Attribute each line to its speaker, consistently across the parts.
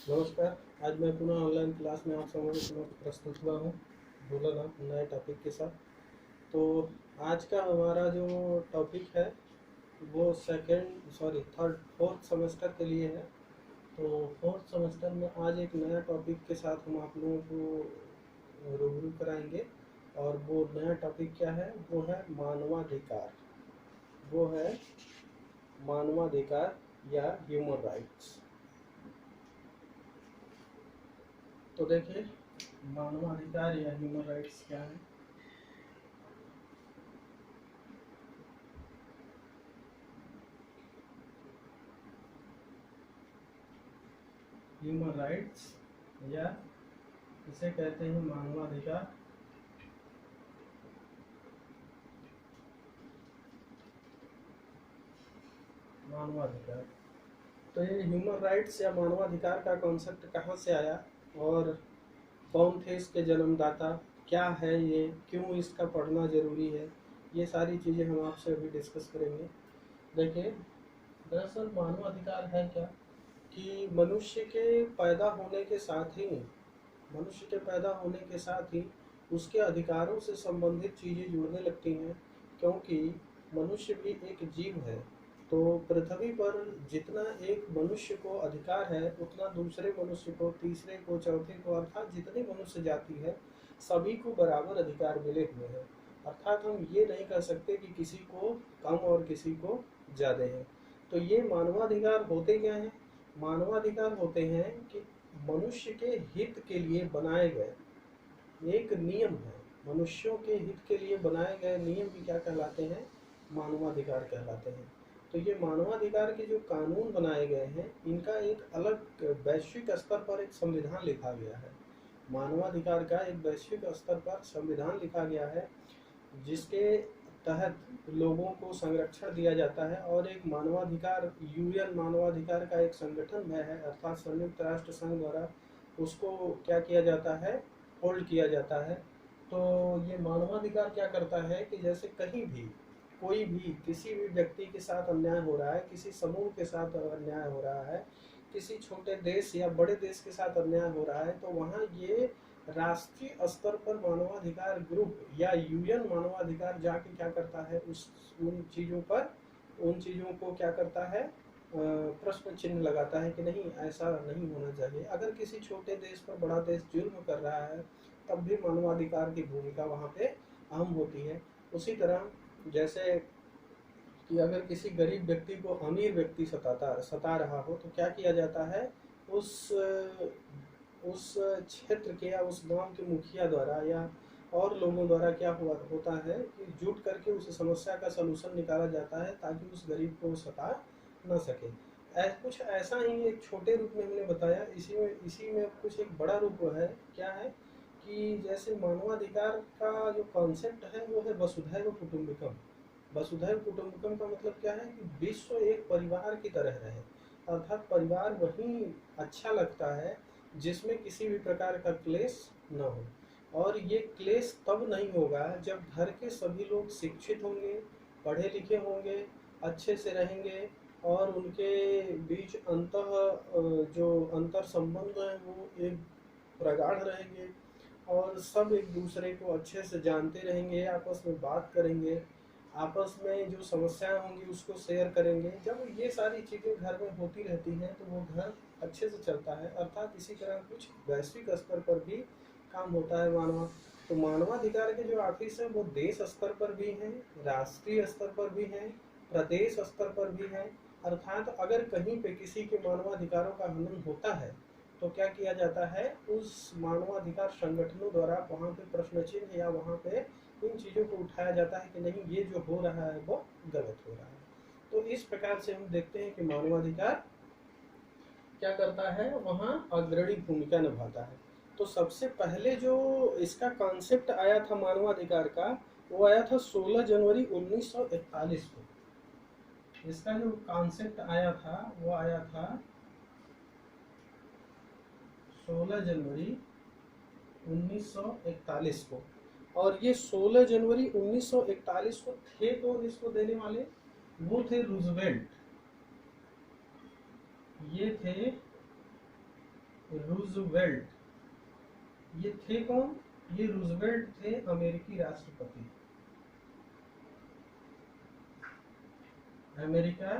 Speaker 1: नमस्कार। आज मैं पुनः ऑनलाइन क्लास में आप समझ प्रस्तुत हुआ हूँ भूलना नए टॉपिक के साथ। तो आज का हमारा जो टॉपिक है वो थर्ड फोर्थ सेमेस्टर के लिए है। तो फोर्थ सेमेस्टर में आज एक नया टॉपिक के साथ हम आप लोगों को रूबरू कराएंगे। और वो नया टॉपिक क्या है? वो है मानवाधिकार। वो है मानवाधिकार या ह्यूमन राइट्स। तो देखिए, मानवाधिकार या ह्यूमन राइट्स क्या है? ह्यूमन राइट्स या इसे कहते हैं मानवाधिकार। मानवाधिकार। तो ये ह्यूमन राइट्स या मानवाधिकार का कॉन्सेप्ट कहाँ से आया और कौन थे इसके जन्मदाता, क्या है ये, क्यों इसका पढ़ना जरूरी है, ये सारी चीज़ें हम आपसे अभी डिस्कस करेंगे। देखिए, दरअसल मानवाधिकार है क्या कि मनुष्य के पैदा होने के साथ ही उसके अधिकारों से संबंधित चीज़ें जुड़ने लगती हैं, क्योंकि मनुष्य भी एक जीव है। तो पृथ्वी पर जितना एक मनुष्य को अधिकार है उतना दूसरे मनुष्य को, तीसरे को, चौथे को, अर्थात जितनी मनुष्य जाति है सभी को बराबर अधिकार मिले हुए हैं। अर्थात हम ये नहीं कह सकते कि किसी को कम और किसी को ज़्यादा है। तो ये मानवाधिकार होते क्या हैं? मानवाधिकार होते हैं कि मनुष्य के हित के लिए बनाए गए एक नियम है। मनुष्यों के हित के लिए बनाए गए नियम भी क्या कहलाते हैं? मानवाधिकार कहलाते हैं। तो ये मानवाधिकार के जो कानून बनाए गए हैं इनका एक अलग वैश्विक स्तर पर एक संविधान लिखा गया है। मानवाधिकार का एक वैश्विक स्तर पर संविधान लिखा गया है जिसके तहत लोगों को संरक्षण दिया जाता है। और एक मानवाधिकार यूएन मानवाधिकार का एक संगठन है, अर्थात संयुक्त राष्ट्र संघ द्वारा उसको क्या किया जाता है? होल्ड किया जाता है। तो ये मानवाधिकार क्या करता है कि जैसे कहीं भी कोई भी किसी भी व्यक्ति के साथ अन्याय हो रहा है, किसी समूह के साथ अन्याय हो रहा है, किसी छोटे देश या बड़े देश के साथ अन्याय हो रहा है, तो वहाँ ये राष्ट्रीय स्तर पर मानवाधिकार ग्रुप या यूएन मानवाधिकार जाके क्या करता है? उन चीज़ों को क्या करता है? प्रश्न चिन्ह लगाता है कि नहीं, ऐसा नहीं होना चाहिए। अगर किसी छोटे देश पर बड़ा देश जुल्म कर रहा है तब भी मानवाधिकार की भूमिका वहाँ पे अहम होती है। उसी तरह जैसे कि अगर किसी गरीब व्यक्ति को अमीर व्यक्ति सता रहा हो तो क्या किया जाता है? उस उस क्षेत्र के या उस गांव के मुखिया द्वारा या और लोगों द्वारा क्या होता है कि जुट करके उस समस्या का सलूशन निकाला जाता है ताकि उस गरीब को सता न सके। कुछ ऐसा ही एक छोटे रूप में हमने बताया। इसी में कुछ एक बड़ा रूप है। क्या है कि जैसे मानवाधिकार का जो कॉन्सेप्ट है वो है वसुधैव कुटुंबकम। वसुधैव कुटुंबकम का मतलब क्या है कि विश्व एक परिवार की तरह रहे। अर्थात परिवार वही अच्छा लगता है जिसमें किसी भी प्रकार का क्लेश न हो। और ये क्लेश तब नहीं होगा जब घर के सभी लोग शिक्षित होंगे, पढ़े लिखे होंगे, अच्छे से रहेंगे और उनके बीच जो अंतर संबंध है वो एक प्रगाढ़ रहेंगे और सब एक दूसरे को अच्छे से जानते रहेंगे, आपस में बात करेंगे, आपस में जो समस्याएं होंगी उसको शेयर करेंगे। जब ये सारी चीज़ें घर में होती रहती हैं तो वो घर अच्छे से चलता है। अर्थात इसी तरह कुछ वैश्विक स्तर पर भी काम होता है तो मानवाधिकार के जो ऑफिस है वो देश स्तर पर भी हैं, राष्ट्रीय स्तर पर भी हैं, प्रदेश स्तर पर भी हैं। अर्थात अगर कहीं पे किसी के मानवाधिकारों का हनन होता है तो क्या किया जाता है? उस मानवाधिकार संगठनों द्वारा वहाँ पे प्रश्न चिन्ह या वहाँ पे इन चीज़ों को उठाया जाता है कि नहीं, ये जो हो रहा है वो गलत हो रहा है। तो इस प्रकार से हम देखते हैं कि मानवाधिकार क्या करता है? वहाँ अग्रणी भूमिका निभाता है। तो सबसे पहले जो इसका कॉन्सेप्ट आया था मानवाधिकार का वो आया था 16 जनवरी 1941 को। इसका जो कॉन्सेप्ट आया था वो आया था 16 जनवरी 1941 को। और ये 16 जनवरी 1941 को थे कौन इसको देने वाले? वो थे रूजवेल्ट। ये थे रूजवेल्ट, ये थे कौन? ये रूजवेल्ट थे अमेरिकी राष्ट्रपति, अमेरिका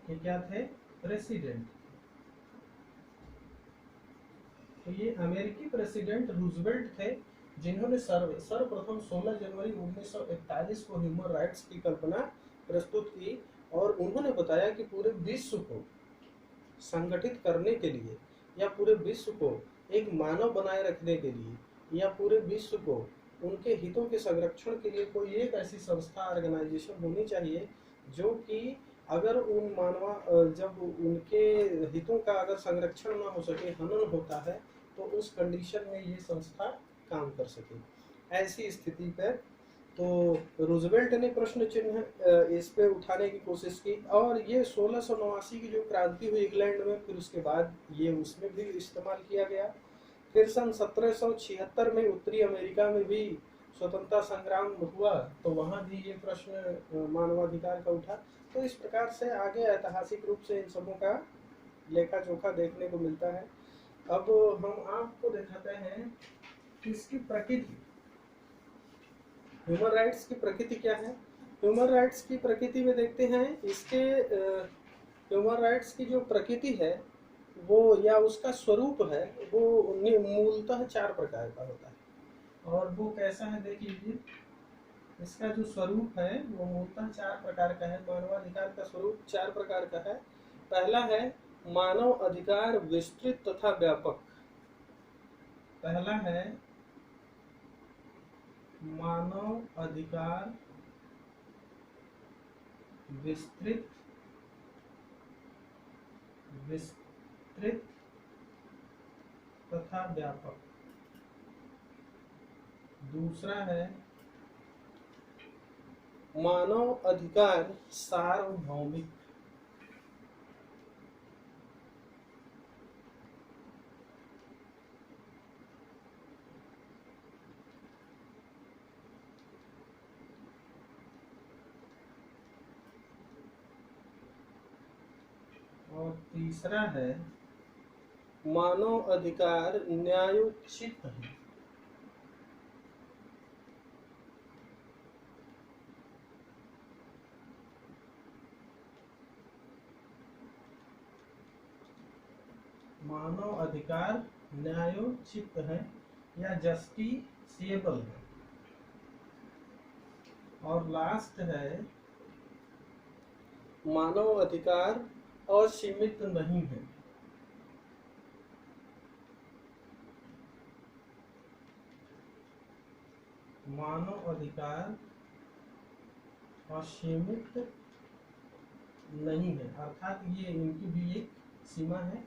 Speaker 1: के क्या थे? प्रेसिडेंट। तो ये अमेरिकी प्रेसिडेंट रूजवेल्ट थे जिन्होंने सर्वप्रथम 16 जनवरी 1941 को ह्यूमन राइट्स की कल्पना प्रस्तुत की और उन्होंने बताया कि पूरे विश्व को संगठित करने के लिए या पूरे विश्व को एक मानव बनाए रखने के लिए या पूरे विश्व को उनके हितों के संरक्षण के लिए कोई एक ऐसी संस्था, ऑर्गेनाइजेशन होनी चाहिए जो कि अगर उन जब उनके हितों का अगर संरक्षण ना हो सके, हनन होता है, तो उस कंडीशन में ये संस्था काम कर सके। ऐसी स्थिति पर तो रूजवेल्ट ने प्रश्न चिन्ह इस पे उठाने की कोशिश की और ये 1689 की जो क्रांति हुई इंग्लैंड में, फिर उसके बाद ये उसमें भी इस्तेमाल किया गया। फिर सन 1776 में उत्तरी अमेरिका में भी स्वतंत्रता संग्राम हुआ तो वहाँ भी ये प्रश्न मानवाधिकार का उठा। तो इस प्रकार से आगे ऐतिहासिक रूप से इन सबों का लेखा जोखा देखने को मिलता है। अब हम आपको दिखाते हैं कि इसकी प्रकृति, ह्यूमन राइट्स की प्रकृति क्या है। ह्यूमन राइट्स की प्रकृति में देखते हैं इसके ह्यूमन राइट्स की जो प्रकृति है वो या उसका स्वरूप है वो मूलतः 4 प्रकार का होता है। और वो कैसा है देख लीजिए, इसका जो स्वरूप है वो मूलतः 4 प्रकार का है। मानवाधिकार का स्वरूप 4 प्रकार का है। पहला है मानव अधिकार विस्तृत तथा व्यापक। पहला है मानव अधिकार विस्तृत तथा व्यापक। दूसरा है मानव अधिकार सार्वभौमिक। और तीसरा है मानव अधिकार न्यायोचित है। मानव अधिकार न्यायोचित है या जस्टिसेबल है। और लास्ट है मानव अधिकार असीमित नहीं है। मानव अधिकार असीमित नहीं है, अर्थात ये इनकी भी एक सीमा है।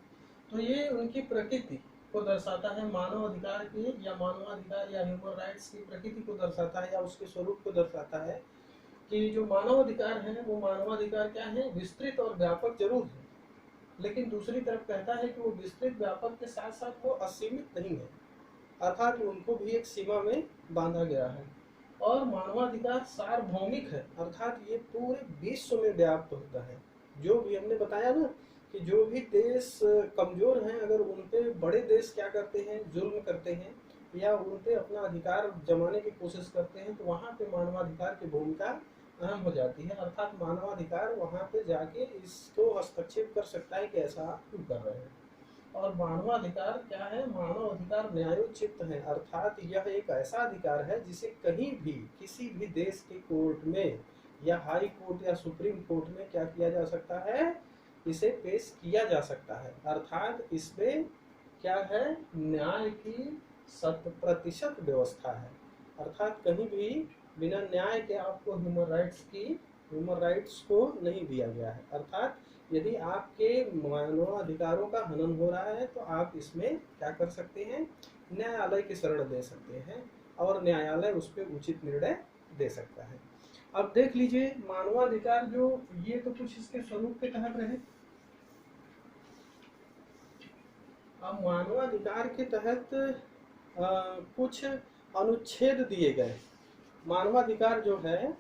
Speaker 1: तो ये उनकी प्रकृति को दर्शाता है, मानव अधिकार की या मानवाधिकार या ह्यूमन राइट्स की प्रकृति को दर्शाता है या उसके स्वरूप को दर्शाता है कि जो मानवाधिकार है वो मानवाधिकार क्या है? विस्तृत और व्यापक जरूर है, लेकिन दूसरी तरफ कहता है कि वो विस्तृत व्यापक के साथ साथ वो असीमित नहीं है, अर्थात उनको भी एक सीमा में बांधा गया है। और मानवाधिकार सार्वभौमिक है, अर्थात ये पूरे विश्व में व्याप्त होता है। जो भी हमने बताया ना कि जो भी देश कमजोर हैं, अगर उन पे बड़े देश क्या करते हैं? जुल्म करते हैं या उन पे अपना अधिकार जमाने की कोशिश करते हैं, तो वहाँ पे मानवाधिकार की भूमिका अहम हो जाती है। अर्थात मानवाधिकार वहाँ पे जाके इसको हस्तक्षेप कर सकता है कि ऐसा आप क्यों कर रहे हैं। और मानवाधिकार क्या है? मानव अधिकार न्यायोचित है, अर्थात यह एक ऐसा अधिकार है जिसे कहीं भी किसी भी देश के कोर्ट में या हाई कोर्ट या सुप्रीम कोर्ट में क्या किया जा सकता है? इसे पेश किया जा सकता है। अर्थात इसमें क्या है? न्याय की 100% व्यवस्था है। अर्थात कहीं भी बिना न्याय के आपको ह्यूमन राइट्स को नहीं दिया गया है। अर्थात यदि आपके मानवाधिकारों का हनन हो रहा है तो आप इसमें क्या कर सकते हैं? न्यायालय की शरण ले सकते हैं और न्यायालय उस पर उचित निर्णय दे सकता है। अब देख लीजिए मानवाधिकार जो ये तो कुछ इसके स्वरूप के तहत रहे। अब मानवाधिकार के तहत कुछ अनुच्छेद दिए गए। मानवाधिकार जो है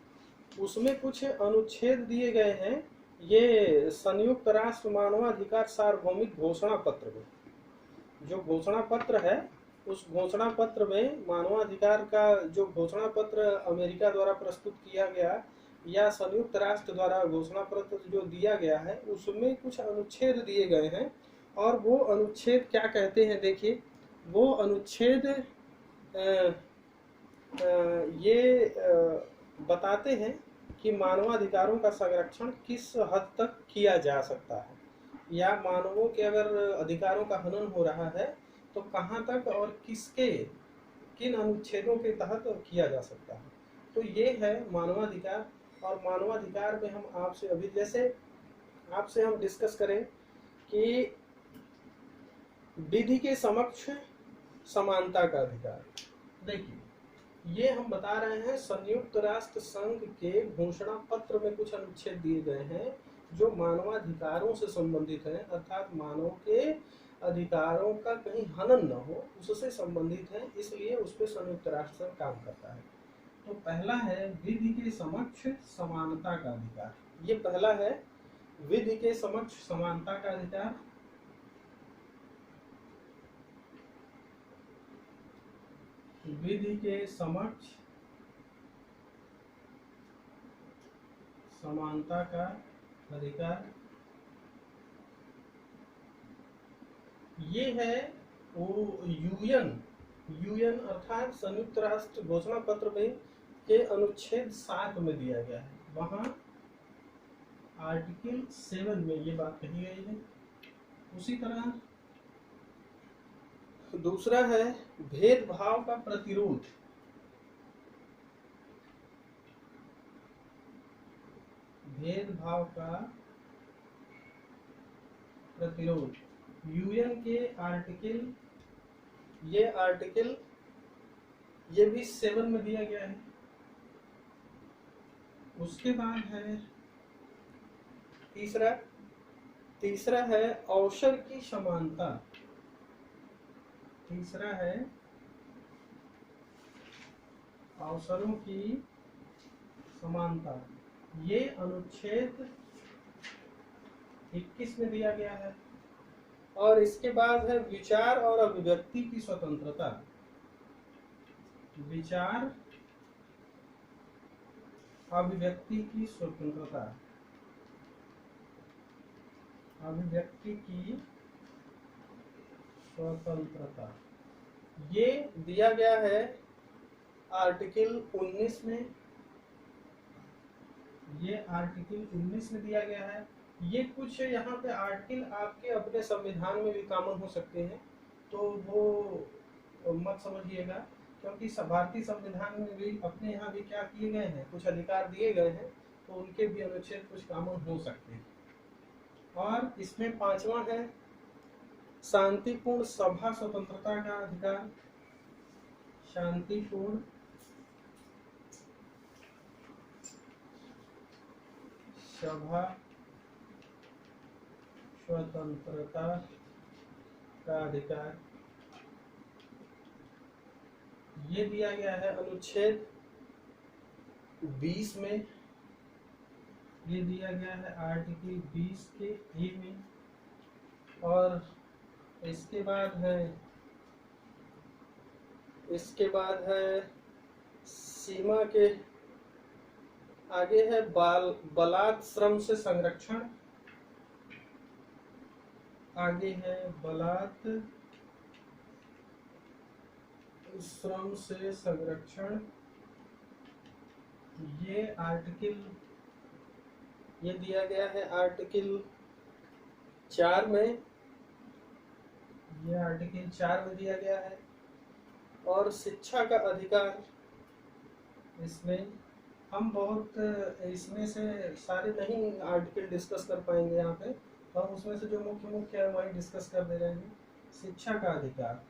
Speaker 1: उसमें कुछ अनुच्छेद दिए गए हैं। ये संयुक्त राष्ट्र मानवाधिकार सार्वभौमिक घोषणा पत्र में जो घोषणा पत्र है, उस घोषणा पत्र में मानवाधिकार का जो घोषणा पत्र अमेरिका द्वारा प्रस्तुत किया गया या संयुक्त राष्ट्र द्वारा घोषणा पत्र जो दिया गया है, उसमें कुछ अनुच्छेद दिए गए हैं। और वो अनुच्छेद क्या कहते हैं, देखिए वो अनुच्छेद ये बताते हैं कि मानवाधिकारों का संरक्षण किस हद तक किया जा सकता है, या मानवों के अगर अधिकारों का हनन हो रहा है तो कहाँ तक और किसके किन अनुच्छेदों के तहत किया जा सकता है। तो ये है मानवाधिकार। और मानवाधिकार में हम आपसे अभी जैसे आपसे हम डिस्कस करें कि विधि के समक्ष समानता का अधिकार। देखिए ये हम बता रहे हैं संयुक्त राष्ट्र संघ के घोषणा पत्र में कुछ अनुच्छेद दिए गए हैं जो मानवाधिकारों से संबंधित हैं, अर्थात मानव के अधिकारों का कहीं हनन न हो उससे संबंधित है, इसलिए उस पर संयुक्त राष्ट्र संघ काम करता है। तो पहला है विधि के समक्ष समानता का अधिकार। ये पहला है विधि के समक्ष समानता का अधिकार। विधि के समक्ष समानता का अधिकार ये है वो यूएन अर्थात संयुक्त राष्ट्र घोषणा पत्र में के अनुच्छेद 7 में दिया गया है। वहां आर्टिकल 7 में ये बात कही गई है। उसी तरह दूसरा है भेदभाव का प्रतिरोध। भेदभाव का प्रतिरोध यूएन के आर्टिकल ये भी 7 में दिया गया है। उसके बाद है तीसरा है अवसर की समानता। तीसरा है अवसरों की समानता। ये अनुच्छेद 21 में दिया गया है। और इसके बाद है विचार और अभिव्यक्ति की स्वतंत्रता। विचार अभिव्यक्ति की स्वतंत्रता। अभिव्यक्ति की स्वतंत्रता ये दिया गया है आर्टिकल 19 में। ये आर्टिकल 19 में दिया गया है। ये कुछ यहाँ पे आर्टिकल आपके अपने संविधान में भी कॉमन हो सकते हैं, तो वो मत समझिएगा, क्योंकि भारतीय संविधान में भी अपने यहाँ भी क्या किए गए हैं, कुछ अधिकार दिए गए हैं, तो उनके भी अनुच्छेद कुछ कॉमन हो सकते हैं। और इसमें 5वां है शांतिपूर्ण सभा स्वतंत्रता का अधिकार। शांतिपूर्ण सभा स्वतंत्रता का अधिकार ये दिया गया है अनुच्छेद 20 में। ये दिया गया है आर्टिकल 20 के ए में। और इसके बाद है सीमा के आगे है बलात् श्रम से संरक्षण। आगे है बलात् श्रम से संरक्षण। ये आर्टिकल ये दिया गया है आर्टिकल 4 में। ये आर्टिकल 4 में दिया गया है। और शिक्षा का अधिकार, इसमें हम बहुत इसमें से सारे नहीं आर्टिकल डिस्कस कर पाएंगे यहाँ पे, तो हम उसमें से जो मुख्य है वही डिस्कस कर दे रहे हैं। शिक्षा का अधिकार,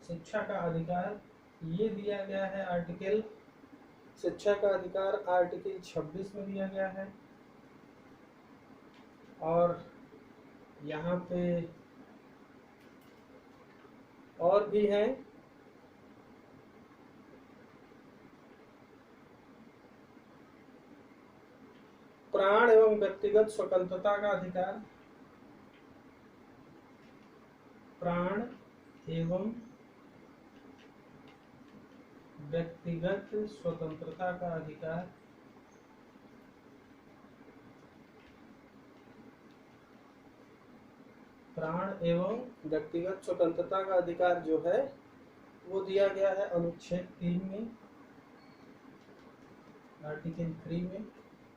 Speaker 1: शिक्षा का अधिकार ये दिया गया है आर्टिकल, शिक्षा का अधिकार आर्टिकल 26 में दिया गया है। और यहाँ पे और भी हैं। प्राण एवं व्यक्तिगत स्वतंत्रता का अधिकार, प्राण एवं व्यक्तिगत स्वतंत्रता का अधिकार, प्राण एवं व्यक्तिगत स्वतंत्रता का अधिकार जो है वो दिया गया है अनुच्छेद 3 में, आर्टिकल 3 में।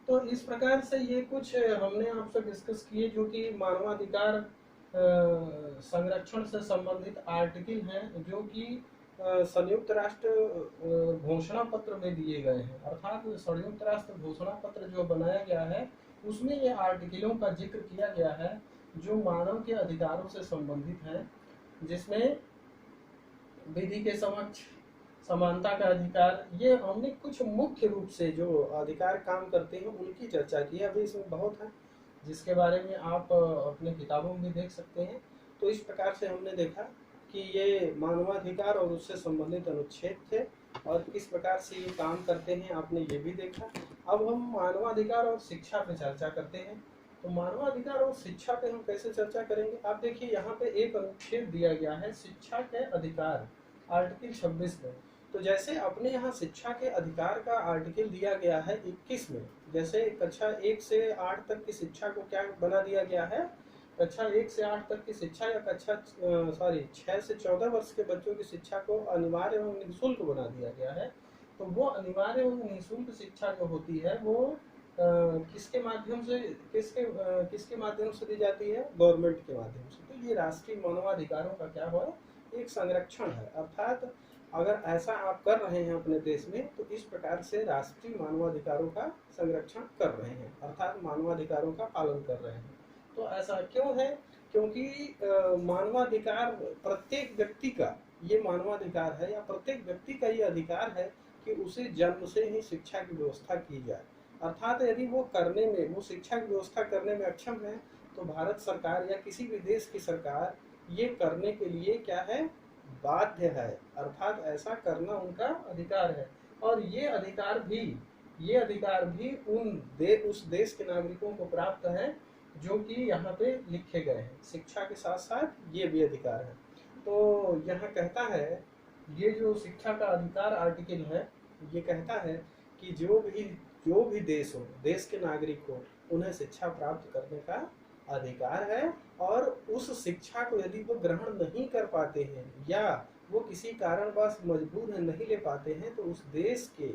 Speaker 1: तो इस प्रकार से ये कुछ हमने आपसे डिस्कस किए जो कि मानवाधिकार संरक्षण से संबंधित आर्टिकल हैं, जो कि संयुक्त राष्ट्र घोषणा पत्र में दिए गए हैं। अर्थात संयुक्त राष्ट्र घोषणा पत्र जो बनाया गया है उसमें ये आर्टिकलों का जिक्र किया गया है जो मानव के अधिकारों से संबंधित हैं, जिसमें विधि के समक्ष समानता का अधिकार, ये हमने कुछ मुख्य रूप से जो अधिकार काम करते हैं उनकी चर्चा की है। अभी इसमें बहुत है जिसके बारे में आप अपने किताबों में देख सकते हैं। तो इस प्रकार से हमने देखा कि ये मानवाधिकार और उससे संबंधित अनुच्छेद थे और किस प्रकार से ये काम करते हैं आपने ये भी देखा। अब हम मानवाधिकार और शिक्षा पे चर्चा करते हैं। तो मानवाधिकार और शिक्षा पे हम कैसे चर्चा करेंगे, आप देखिए यहाँ पे एक अनुच्छेद दिया गया है शिक्षा के अधिकार, आर्टिकल 26 में। तो जैसे अपने यहाँ शिक्षा के अधिकार का आर्टिकल दिया गया है 21 में, जैसे कक्षा 1 से 8 तक की शिक्षा को क्या बना दिया गया है, कक्षा 1 से 8 तक की शिक्षा या कक्षा 6 से 14 वर्ष के बच्चों की शिक्षा को अनिवार्य एवं निःशुल्क बना दिया गया है। तो वो अनिवार्य एवं निःशुल्क शिक्षा जो होती है वो किसके माध्यम से दी जाती है, गवर्नमेंट के माध्यम से। तो ये राष्ट्रीय मानवाधिकारों का क्या है, एक संरक्षण है। अर्थात अगर ऐसा आप कर रहे हैं अपने देश में तो इस प्रकार से राष्ट्रीय मानवाधिकारों का संरक्षण कर रहे हैं, अर्थात मानवाधिकारों का पालन कर रहे हैं। तो ऐसा क्यों है, क्योंकि मानवाधिकार प्रत्येक व्यक्ति का ये मानवाधिकार है, या प्रत्येक व्यक्ति का ये अधिकार है कि उसे जन्म से ही शिक्षा की व्यवस्था की जाए। अर्थात यदि वो करने में, वो शिक्षा की व्यवस्था करने में अक्षम है तो भारत सरकार या किसी भी देश की सरकार ये करने के लिए क्या है, बाध्य है। अर्थात ऐसा करना उनका अधिकार है। और ये अधिकार भी उस देश के नागरिकों को प्राप्त है जो कि यहाँ पे लिखे गए हैं। शिक्षा के साथ साथ ये भी अधिकार है। तो यहाँ कहता है, ये जो शिक्षा का अधिकार आर्टिकल है ये कहता है कि जो भी देश हो, देश के नागरिक हो, उन्हें शिक्षा प्राप्त करने का अधिकार है। और उस शिक्षा को यदि वो ग्रहण नहीं कर पाते हैं या वो किसी कारणवश मजबूर है नहीं ले पाते हैं तो उस देश के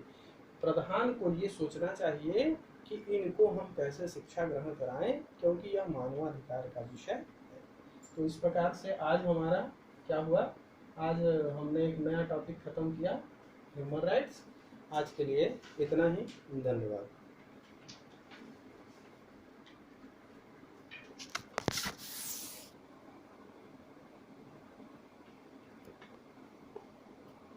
Speaker 1: प्रधान को ये सोचना चाहिए कि इनको हम कैसे शिक्षा ग्रहण कराएं, क्योंकि यह मानवाधिकार का विषय है। तो इस प्रकार से आज हमारा क्या हुआ, आज हमने एक नया टॉपिक खत्म किया, ह्यूमन राइट्स। आज के लिए इतना ही, धन्यवाद।